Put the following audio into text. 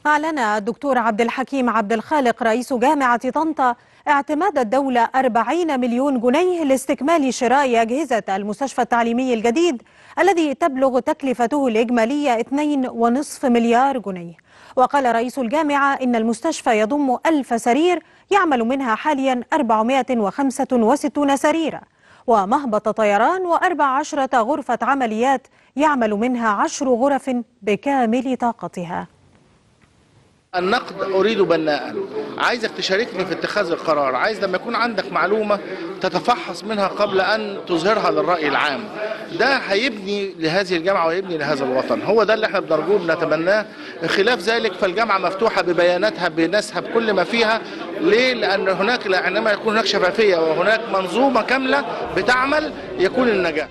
أعلن الدكتور عبد الحكيم عبد الخالق رئيس جامعة طنطا اعتماد الدولة 40 مليون جنيه لاستكمال شراء أجهزة المستشفى التعليمي الجديد الذي تبلغ تكلفته الإجمالية 2.5 مليار جنيه. وقال رئيس الجامعة إن المستشفى يضم 1000 سرير يعمل منها حاليا 465 سريرا، ومهبط طيران و14 غرفة عمليات يعمل منها 10 غرف بكامل طاقتها. النقد أريد بناء، عايزك تشاركني في اتخاذ القرار، عايز لما يكون عندك معلومة تتفحص منها قبل أن تظهرها للرأي العام. ده هيبني لهذه الجامعة ويبني لهذا الوطن، هو ده اللي احنا بنرجوه بنتمناه. خلاف ذلك فالجامعة مفتوحة ببياناتها بناسها بكل ما فيها. ليه؟ لأن هناك عندما يكون هناك شفافية وهناك منظومة كاملة بتعمل يكون النجاح.